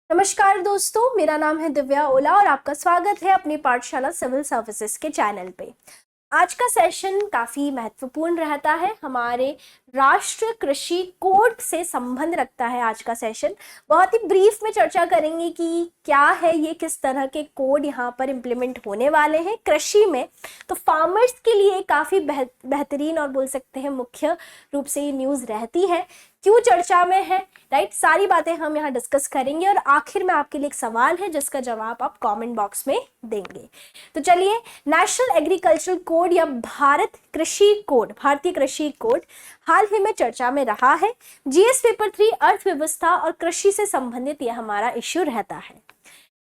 नमस्कार दोस्तों, मेरा नाम है दिव्या ओला और आपका स्वागत है अपनी पाठशाला सिविल सर्विसेज के चैनल पे। आज का सेशन काफ़ी महत्वपूर्ण रहता है, हमारे राष्ट्रीय कृषि कोड से संबंध रखता है। आज का सेशन बहुत ही ब्रीफ में चर्चा करेंगे कि क्या है ये, किस तरह के कोड यहाँ पर इम्प्लीमेंट होने वाले हैं कृषि में। तो फार्मर्स के लिए काफ़ी बेहतरीन और बोल सकते हैं मुख्य रूप से ये न्यूज़ रहती है। क्यों चर्चा में है, राइट, सारी बातें हम यहाँ डिस्कस करेंगे और आखिर में आपके लिए एक सवाल है जिसका जवाब आप कमेंट बॉक्स में देंगे। तो चलिए, नेशनल एग्रीकल्चरल कोड या भारत कृषि कोड, भारतीय कृषि कोड हाल ही में चर्चा में रहा है। जीएस पेपर 3 अर्थव्यवस्था और कृषि से संबंधित यह हमारा इश्यू रहता है।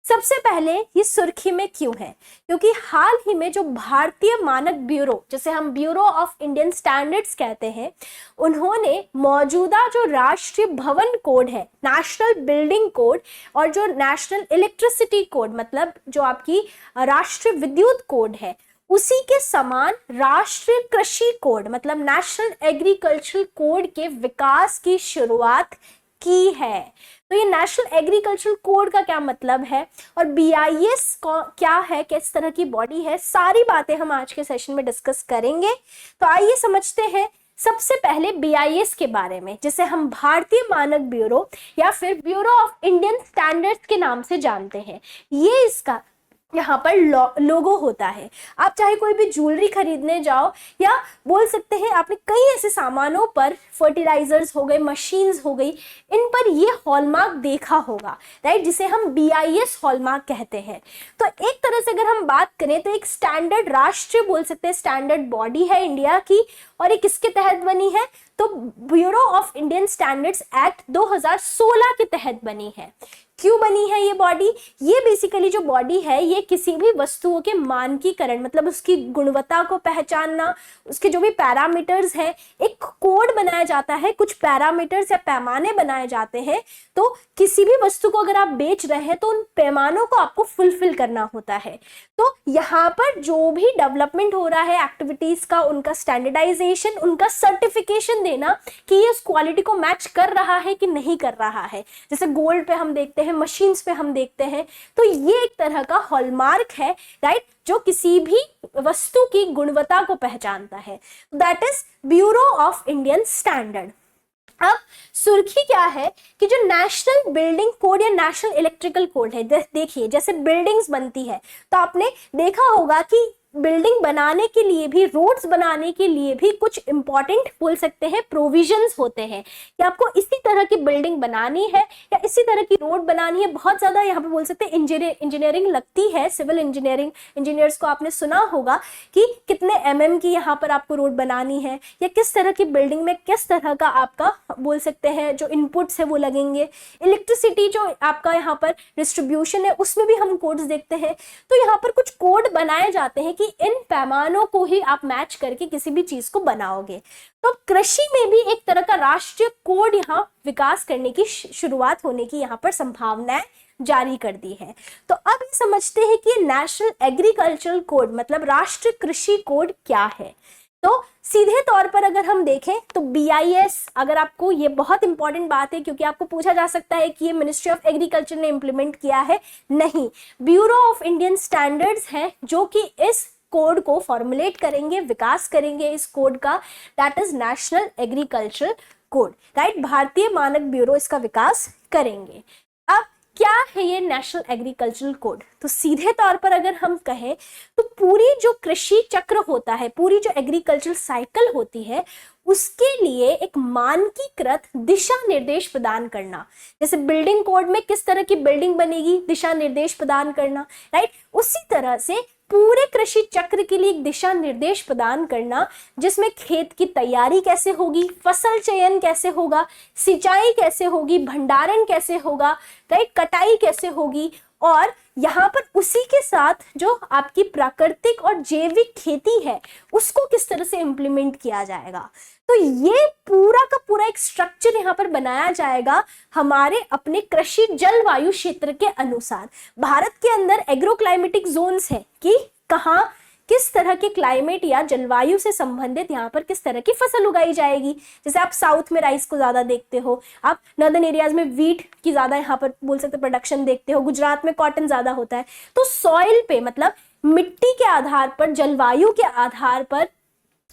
सबसे पहले ये सुर्खी में क्यों है, क्योंकि हाल ही में जो भारतीय मानक ब्यूरो, जिसे हम ब्यूरो ऑफ इंडियन स्टैंडर्ड्स कहते हैं, उन्होंने मौजूदा जो राष्ट्रीय भवन कोड है, नेशनल बिल्डिंग कोड, और जो नेशनल इलेक्ट्रिसिटी कोड मतलब जो आपकी राष्ट्रीय विद्युत कोड है, उसी के समान राष्ट्रीय कृषि कोड मतलब नेशनल एग्रीकल्चरल कोड के विकास की शुरुआत की है। तो ये नेशनल एग्रीकल्चरल कोड का क्या मतलब है और बीआईएस क्या है, किस तरह की बॉडी है, सारी बातें हम आज के सेशन में डिस्कस करेंगे। तो आइए समझते हैं सबसे पहले बीआईएस के बारे में, जिसे हम भारतीय मानक ब्यूरो या फिर ब्यूरो ऑफ इंडियन स्टैंडर्ड्स के नाम से जानते हैं। ये इसका यहाँ पर लोगो होता है। आप चाहे कोई भी ज्वेलरी खरीदने जाओ या बोल सकते हैं आपने कई ऐसे सामानों पर, फर्टिलाइजर्स हो गए, मशीन्स हो गई, इन पर ये हॉलमार्क देखा होगा, राइट, जिसे हम बीआईएस हॉलमार्क कहते हैं। तो एक तरह से अगर हम बात करें तो एक स्टैंडर्ड राष्ट्रीय बोल सकते हैं स्टैंडर्ड बॉडी है इंडिया की, और ये किसके तहत बनी है, तो bureau of Indian standards act 2016 के तहत बनी है। क्यों बनी है ये बॉडी? ये बेसिकली जो बॉडी है ये किसी भी वस्तुओं के मानकीकरण मतलब उसकी गुणवत्ता को पहचानना, उसके जो भी पैरामीटर्स हैं, एक कोड बनाया जाता है, कुछ पैरामीटर्स या पैमाने बनाए जाते हैं। तो किसी भी वस्तु को अगर आप बेच रहे हैं तो उन पैमानों को आपको फुलफिल करना होता है। तो यहाँ पर जो भी डेवलपमेंट हो रहा है एक्टिविटीज का, उनका स्टैंडर्डाइजेशन, उनका सर्टिफिकेशन देना कि ये उस क्वालिटी को मैच कर रहा है कि नहीं कर रहा है। जैसे गोल्ड पे हम देखते हैं, मशीन्स पे हम देखते हैं, तो ये एक तरह का हॉलमार्क है, राइट, जो किसी भी वस्तु की गुणवत्ता को पहचानता है। That is bureau of Indian standard. अब सुर्खी क्या है कि जो नेशनल बिल्डिंग कोड या नेशनल इलेक्ट्रिकल कोड है, देखिए जैसे बिल्डिंग्स बनती है तो आपने देखा होगा कि बिल्डिंग बनाने के लिए भी, रोड्स बनाने के लिए भी कुछ इंपॉर्टेंट बोल सकते हैं प्रोविजंस होते हैं कि आपको इसी तरह की बिल्डिंग बनानी है या इसी तरह की रोड बनानी है। बहुत ज़्यादा यहाँ पे बोल सकते हैं इंजीनियरिंग लगती है, सिविल इंजीनियरिंग, इंजीनियर्स को आपने सुना होगा कि कितने एमएम की यहाँ पर आपको रोड बनानी है या किस तरह की बिल्डिंग में किस तरह का आपका बोल सकते हैं जो इनपुट्स है वो लगेंगे। इलेक्ट्रिसिटी जो आपका यहाँ पर डिस्ट्रीब्यूशन है उसमें भी हम कोड्स देखते हैं। तो यहाँ पर कुछ कोड बनाए जाते हैं कि इन पैमानों को ही आप मैच करके किसी भी चीज को बनाओगे। तो कृषि में भी एक तरह का राष्ट्रीय कोड यहाँ विकास करने की शुरुआत होने की यहाँ पर संभावनाएं जारी कर दी है। तो अब ये समझते हैं कि नेशनल एग्रीकल्चरल कोड मतलब राष्ट्रीय कृषि कोड क्या है। तो सीधे तौर पर अगर हम देखें तो बीआईएस, अगर आपको, ये बहुत इंपॉर्टेंट बात है क्योंकि आपको पूछा जा सकता है कि ये मिनिस्ट्री ऑफ एग्रीकल्चर ने इंप्लीमेंट किया है, नहीं, ब्यूरो ऑफ इंडियन स्टैंडर्ड्स है जो कि इस कोड को फॉर्मुलेट करेंगे, विकास करेंगे इस कोड का। That is national agricultural code, right, भारतीय मानक ब्यूरो इसका विकास करेंगे। अब क्या है ये नेशनल एग्रीकल्चरल कोड? तो सीधे तौर पर अगर हम कहें तो पूरी जो कृषि चक्र होता है, पूरी जो एग्रीकल्चरल साइकिल होती है, उसके लिए एक मानकीकृत दिशा निर्देश प्रदान करना। जैसे बिल्डिंग कोड में किस तरह की बिल्डिंग बनेगी, दिशा निर्देश प्रदान करना, राइट, उसी तरह से पूरे कृषि चक्र के लिए एक दिशा निर्देश प्रदान करना, जिसमें खेत की तैयारी कैसे होगी, फसल चयन कैसे होगा, सिंचाई कैसे होगी, भंडारण कैसे होगा, राइट, कटाई कैसे होगी, और यहाँ पर उसी के साथ जो आपकी प्राकृतिक और जैविक खेती है उसको किस तरह से इम्प्लीमेंट किया जाएगा। तो ये पूरा का पूरा एक स्ट्रक्चर यहाँ पर बनाया जाएगा हमारे अपने कृषि जलवायु क्षेत्र के अनुसार। भारत के अंदर एग्रोक्लाइमेटिक जोन्स है कि कहाँ किस तरह के क्लाइमेट या जलवायु से संबंधित यहाँ पर किस तरह की फसल उगाई जाएगी। जैसे आप साउथ में राइस को ज्यादा देखते हो, आप नॉर्दर्न एरियाज में व्हीट की ज्यादा यहाँ पर बोल सकते प्रोडक्शन देखते हो, गुजरात में कॉटन ज्यादा होता है। तो सॉइल पे मतलब मिट्टी के आधार पर, जलवायु के आधार पर,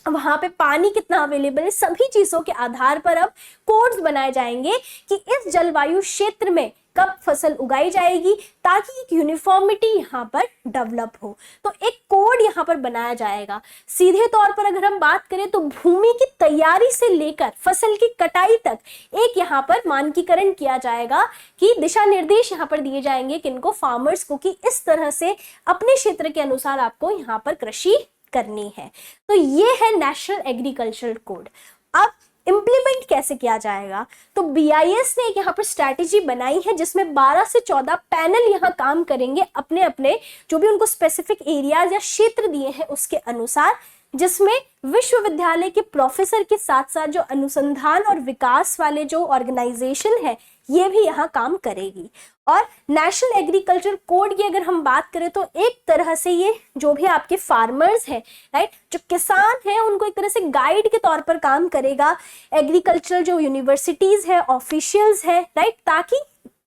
वहां पे पानी कितना अवेलेबल है, सभी चीजों के आधार पर अब कोड्स बनाए जाएंगे कि इस जलवायु क्षेत्र में कब फसल उगाई जाएगी, ताकि एक यूनिफॉर्मिटी यहाँ पर डेवलप हो। तो एक कोड यहाँ पर बनाया जाएगा। सीधे तौर पर अगर हम बात करें तो भूमि की तैयारी से लेकर फसल की कटाई तक एक यहाँ पर मानकीकरण किया जाएगा कि दिशा निर्देश यहाँ पर दिए जाएंगे किनको, फार्मर्स को, कि इस तरह से अपने क्षेत्र के अनुसार आपको यहाँ पर कृषि करनी है। तो ये है नेशनल एग्रीकल्चरल कोड। अब इंप्लीमेंट कैसे किया जाएगा, तो बीआईएस ने एक यहाँ पर स्ट्रैटेजी बनाई है जिसमें 12 से 14 पैनल यहाँ काम करेंगे अपने अपने जो भी उनको स्पेसिफिक एरियाज या क्षेत्र दिए हैं उसके अनुसार, जिसमें विश्वविद्यालय के प्रोफेसर के साथ साथ जो अनुसंधान और विकास वाले जो ऑर्गेनाइजेशन है ये भी यहाँ काम करेगी। और नेशनल एग्रीकल्चर कोड की अगर हम बात करें तो एक तरह से ये जो भी आपके फार्मर्स हैं, राइट, जो किसान हैं, उनको एक तरह से गाइड के तौर पर काम करेगा। एग्रीकल्चर जो यूनिवर्सिटीज है, ऑफिशियल्स है, राइट, ताकि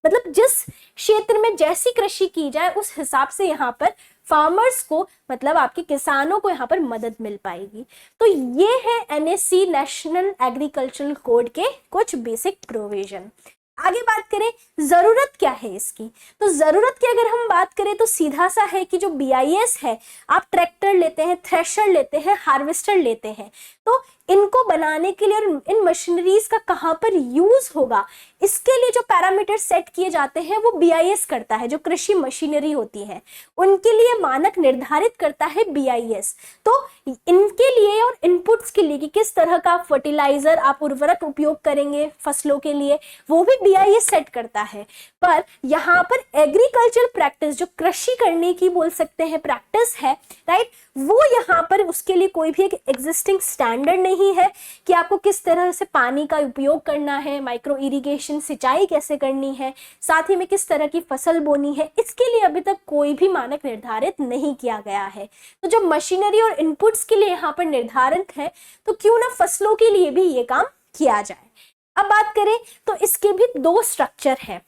मतलब जिस क्षेत्र में जैसी कृषि की जाए उस हिसाब से यहाँ पर फार्मर्स को, मतलब आपके किसानों को यहाँ पर मदद मिल पाएगी। तो ये है एनएससी नेशनल एग्रीकल्चरल कोड के कुछ बेसिक प्रोविजन। आगे बात करें जरूरत क्या है इसकी, तो जरूरत की अगर हम बात करें तो सीधा सा है कि जो बीआईएस है, आप ट्रैक्टर लेते हैं, थ्रेशर लेते हैं, हार्वेस्टर लेते हैं, तो इनको बनाने के लिए और इन मशीनरीज का कहाँ पर यूज होगा इसके लिए जो पैरामीटर सेट किए जाते हैं वो बीआईएस करता है। जो कृषि मशीनरी होती है उनके लिए मानक निर्धारित करता है बीआईएस। तो इनके लिए और इनपुट्स के लिए कि किस तरह का फर्टिलाइजर आप उर्वरक उपयोग करेंगे फसलों के लिए, वो भी बीआईएस सेट करता है। पर यहाँ पर एग्रीकल्चर प्रैक्टिस, जो कृषि करने की बोल सकते हैं प्रैक्टिस है, राइट, वो यहाँ पर उसके लिए कोई भी एक एग्जिस्टिंग स्टैंडर्ड नहीं है कि आपको किस तरह से पानी का उपयोग करना है, माइक्रो इरिगेशन सिंचाई कैसे करनी है, साथ ही में किस तरह की फसल बोनी है, इसके लिए अभी तक कोई भी मानक निर्धारित नहीं किया गया है। तो जब मशीनरी और इनपुट्स के लिए यहाँ पर निर्धारित है तो क्यों ना फसलों के लिए भी ये काम किया जाए। अब बात करें तो इसके भी दो स्ट्रक्चर हैं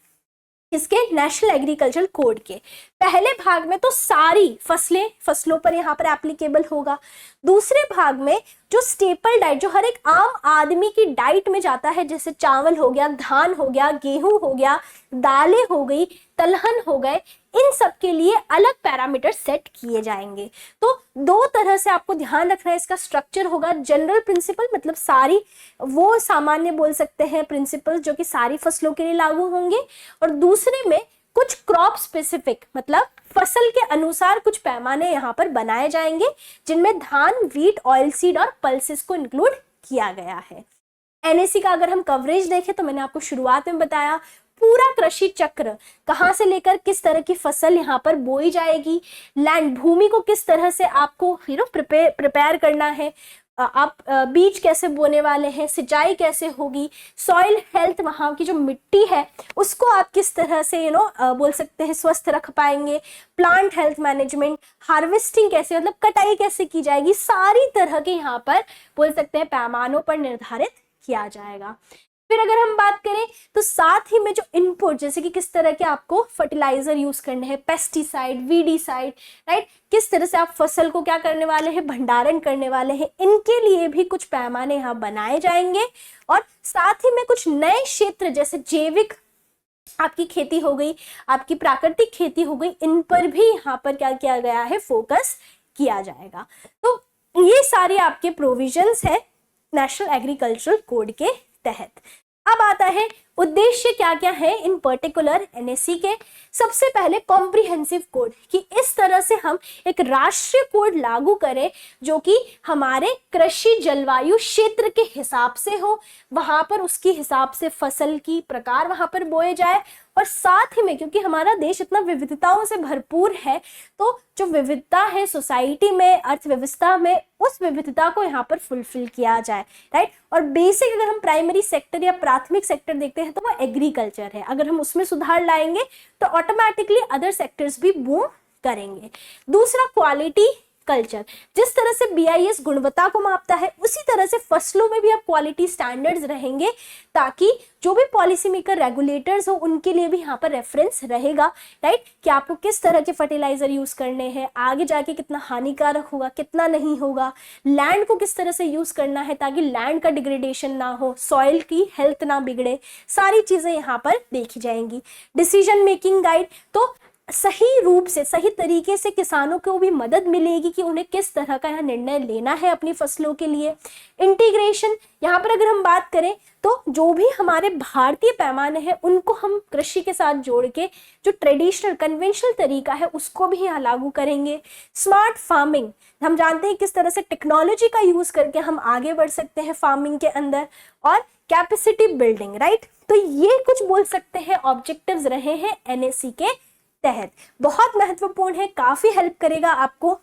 इसके नेशनल एग्रीकल्चर कोड के। पहले भाग में तो सारी फसलों पर यहाँ पर एप्लीकेबल होगा। दूसरे भाग में जो स्टेपल डाइट, जो हर एक आम आदमी की डाइट में जाता है, जैसे चावल हो गया, धान हो गया, गेहूं हो गया, दालें हो गई, तिलहन हो गए, इन सब के लिए अलग पैरामीटर सेट किए जाएंगे। तो दो तरह से आपको ध्यान रखना है। इसका स्ट्रक्चर होगा जनरल प्रिंसिपल, मतलब सारी वो सामान्य बोल सकते हैं प्रिंसिपल जो कि सारी फसलों के लिए लागू होंगे, और दूसरे में कुछ क्रॉप स्पेसिफिक, मतलब फसल के अनुसार कुछ पैमाने यहाँ पर बनाए जाएंगे जिनमें धान, वीट, ऑयल सीड और पल्सेस को इंक्लूड किया गया है। एनएससी का अगर हम कवरेज देखें तो मैंने आपको शुरुआत में बताया पूरा कृषि चक्र कहाँ से लेकर किस तरह की फसल यहाँ पर बोई जाएगी, लैंड, भूमि को किस तरह से आपको प्रिपेयर करना है, आप बीज कैसे बोने वाले हैं, सिंचाई कैसे होगी, सॉइल हेल्थ, वहाँ की जो मिट्टी है उसको आप किस तरह से बोल सकते हैं स्वस्थ रख पाएंगे, प्लांट हेल्थ मैनेजमेंट, हार्वेस्टिंग कैसे, मतलब कटाई कैसे की जाएगी, सारी तरह के यहाँ पर बोल सकते हैं पैमानों पर निर्धारित किया जाएगा। फिर अगर हम बात करें तो साथ ही में जो इनपुट, जैसे कि किस तरह के आपको फर्टिलाइजर यूज करने हैं, पेस्टिसाइड, वीडीसाइड, राइट, किस तरह से आप फसल को क्या करने वाले हैं, भंडारण करने वाले हैं, इनके लिए भी कुछ पैमाने यहाँ बनाए जाएंगे। और साथ ही में कुछ नए क्षेत्र जैसे जैविक आपकी खेती हो गई, आपकी प्राकृतिक खेती हो गई, इन पर भी यहाँ पर क्या किया गया है, फोकस किया जाएगा। तो ये सारे आपके प्रोविजंस है नेशनल एग्रीकल्चरल कोड के तहत। अब आता है उद्देश्य क्या क्या है इन पर्टिकुलर एनएससी के। सबसे पहले कॉम्प्रिहेंसिव कोड, कि इस तरह से हम एक राष्ट्रीय कोड लागू करें जो कि हमारे कृषि जलवायु क्षेत्र के हिसाब से हो, वहां पर उसके हिसाब से फसल की प्रकार वहां पर बोए जाए, और साथ ही में क्योंकि हमारा देश इतना विविधताओं से भरपूर है तो जो विविधता है सोसाइटी में, अर्थव्यवस्था में, उस विविधता को यहाँ पर फुलफिल किया जाए, राइट। और बेसिक अगर हम प्राइमरी सेक्टर या प्राथमिक सेक्टर देखते हैं तो वो एग्रीकल्चर है। अगर हम उसमें सुधार लाएंगे तो ऑटोमेटिकली अदर सेक्टर्स भी बूम करेंगे। दूसरा क्वालिटी कल्चर। जिस तरह से बीआईएस गुणवत्ता को मापता है उसी तरह से फसलों में भी अब क्वालिटी स्टैंडर्ड्स रहेंगे, ताकि जो भी पॉलिसी मेकर रेगुलेटर्स हो उनके लिए भी यहाँ पर रेफरेंस रहेगा, राइट, कि आपको किस तरह के फर्टिलाइजर यूज करने हैं, आगे जाके कितना हानिकारक होगा कितना नहीं होगा, लैंड को किस तरह से यूज करना है ताकि लैंड का डिग्रेडेशन ना हो, सॉइल की हेल्थ ना बिगड़े, सारी चीजें यहाँ पर देखी जाएंगी। डिसीजन मेकिंग गाइड, तो सही रूप से सही तरीके से किसानों को भी मदद मिलेगी कि उन्हें किस तरह का यहाँ निर्णय लेना है अपनी फसलों के लिए। इंटीग्रेशन, यहाँ पर अगर हम बात करें तो जो भी हमारे भारतीय पैमाने हैं उनको हम कृषि के साथ जोड़ के जो ट्रेडिशनल कन्वेंशनल तरीका है उसको भी यहाँ लागू करेंगे। स्मार्ट फार्मिंग, हम जानते हैं किस तरह से टेक्नोलॉजी का यूज करके हम आगे बढ़ सकते हैं फार्मिंग के अंदर। और कैपेसिटी बिल्डिंग, राइट, तो ये कुछ बोल सकते हैं ऑब्जेक्टिव्स रहे हैं एनएसी के तहत। बहुत महत्वपूर्ण है, काफी हेल्प करेगा आपको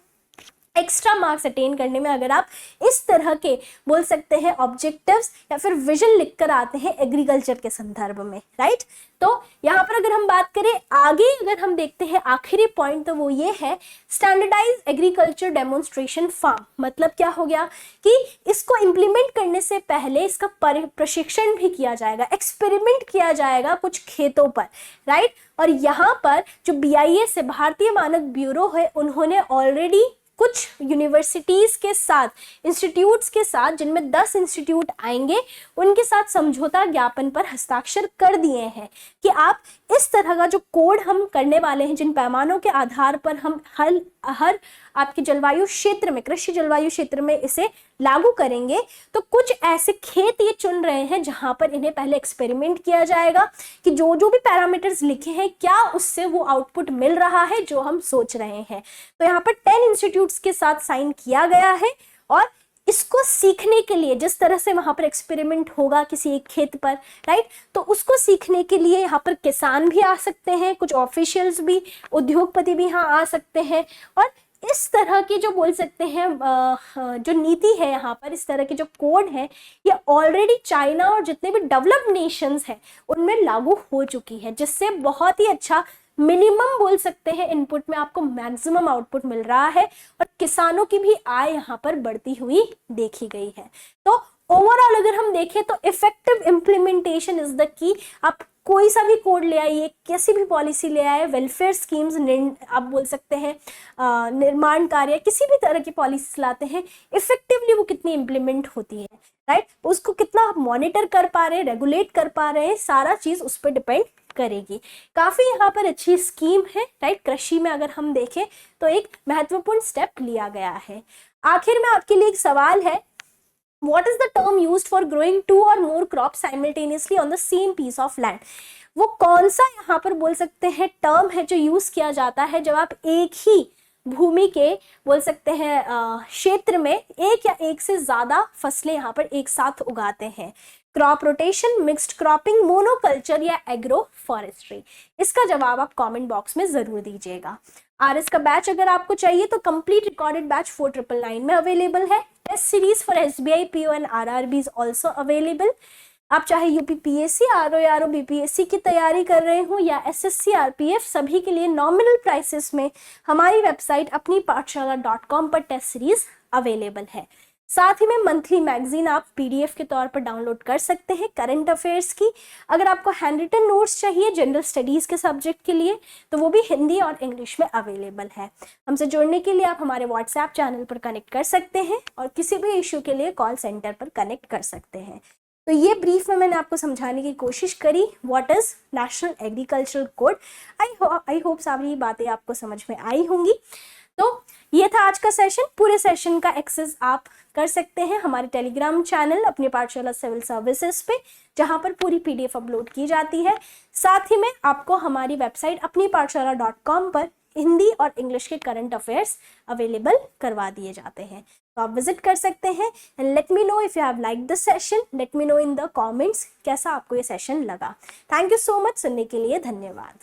एक्स्ट्रा मार्क्स अटेन करने में अगर आप इस तरह के बोल सकते हैं ऑब्जेक्टिव्स या फिर विजन लिखकर आते हैं एग्रीकल्चर के संदर्भ में, राइट। तो यहाँ पर अगर हम बात करें आगे, अगर हम देखते हैं आखिरी पॉइंट, तो वो ये है स्टैंडर्डाइज एग्रीकल्चर डेमोन्स्ट्रेशन फार्म। मतलब क्या हो गया कि इसको इम्प्लीमेंट करने से पहले इसका प्रशिक्षण भी किया जाएगा, एक्सपेरिमेंट किया जाएगा कुछ खेतों पर, राइट। और यहाँ पर जो बीआईएस है, भारतीय मानक ब्यूरो है, उन्होंने ऑलरेडी कुछ यूनिवर्सिटीज के साथ, इंस्टीट्यूट्स के साथ, जिनमें 10 इंस्टीट्यूट आएंगे, उनके साथ समझौता ज्ञापन पर हस्ताक्षर कर दिए हैं कि आप इस तरह का जो कोड हम करने वाले हैं, जिन पैमानों के आधार पर हम हर आपके जलवायु क्षेत्र में, कृषि जलवायु क्षेत्र में इसे लागू करेंगे, तो कुछ ऐसे खेत ये चुन रहे हैं जहां पर इन्हें पहले एक्सपेरिमेंट किया जाएगा कि जो जो भी पैरामीटर्स लिखे हैं क्या उससे वो आउटपुट मिल रहा है जो हम सोच रहे हैं। तो यहाँ पर 10 इंस्टीट्यूट्स के साथ साइन किया गया है। और इसको सीखने के लिए, जिस तरह से वहां पर एक्सपेरिमेंट होगा किसी एक खेत पर, राइट, तो उसको सीखने के लिए यहाँ पर किसान भी आ सकते हैं, कुछ ऑफिशियल्स भी, उद्योगपति भी यहाँ आ सकते हैं। और इस तरह की जो बोल सकते हैं जो नीति है यहाँ पर, इस तरह के जो कोड है, ये ऑलरेडी चाइना और जितने भी डेवलप्ड नेशंस हैं उनमें लागू हो चुकी है, जिससे बहुत ही अच्छा मिनिमम बोल सकते हैं इनपुट में आपको मैक्सिमम आउटपुट मिल रहा है और किसानों की भी आय यहाँ पर बढ़ती हुई देखी गई है। तो ओवरऑल अगर हम देखें तो effective implementation is the key. आप कोई सा भी कोड ले आइए, कैसी भी पॉलिसी ले आए, वेलफेयर स्कीम्स आप बोल सकते हैं, निर्माण कार्य, किसी भी तरह की पॉलिसी लाते हैं, इफेक्टिवली वो कितनी इम्प्लीमेंट होती है, राइट, उसको कितना आप मॉनिटर कर पा रहे हैं, रेगुलेट कर पा रहे हैं, सारा चीज उस पर डिपेंड करेगी। काफी यहाँ पर अच्छी स्कीम है, राइट। कृषि में अगर हम देखें तो एक महत्वपूर्ण स्टेप लिया गया है। आखिर में आपके लिए एक सवाल है, What is the term used for growing 2 or more crops simultaneously on the same piece of land? वो कौन सा यहाँ पर बोल सकते हैं टर्म है जो यूज किया जाता है जब आप एक ही भूमि के बोल सकते हैं क्षेत्र में एक या एक से ज्यादा फसलें यहाँ पर एक साथ उगाते हैं? Crop rotation, mixed cropping, monoculture या एग्रो फॉरेस्ट्री? इसका जवाब आप कमेंट बॉक्स में जरूर दीजिएगा। आरएस का बैच अगर आपको चाहिए तो कंप्लीट रिकॉर्डेड बैच 4999 में अवेलेबल है। Test series for SBI, PO and RRB is also available. आप चाहे यूपी पीएससी, आरओ बीपीएससी की तैयारी कर रहे हो या एसएससी आरपीएफ, सभी के लिए नॉमिनल प्राइसेस में हमारी वेबसाइट अपनी पाठशाला.com पर टेस्ट सीरीज अवेलेबल है। साथ ही में मंथली मैगजीन आप पीडीएफ के तौर पर डाउनलोड कर सकते हैं करंट अफेयर्स की। अगर आपको हैंड रिटन नोट्स चाहिए जनरल स्टडीज के सब्जेक्ट के लिए तो वो भी हिंदी और इंग्लिश में अवेलेबल है। हमसे जुड़ने के लिए आप हमारे व्हाट्सएप चैनल पर कनेक्ट कर सकते हैं और किसी भी इश्यू के लिए कॉल सेंटर पर कनेक्ट कर सकते हैं। तो ये ब्रीफ में मैंने आपको समझाने की कोशिश करी what is national agricultural code. I hope सारी बातें आपको समझ में आई होंगी। तो ये था आज का सेशन। पूरे सेशन का एक्सेस आप कर सकते हैं हमारे टेलीग्राम चैनल अपनी पाठशाला सिविल सर्विसेज पे, जहां पर पूरी पीडीएफ अपलोड की जाती है। साथ ही में आपको हमारी वेबसाइट अपनी पाठशाला.com पर हिंदी और इंग्लिश के करंट अफेयर्स अवेलेबल करवा दिए जाते हैं, तो आप विजिट कर सकते हैं। And let me know if you have like this session, let me know in the comments कैसा आपको ये सेशन लगा। थैंक यू सो मच, सुनने के लिए धन्यवाद।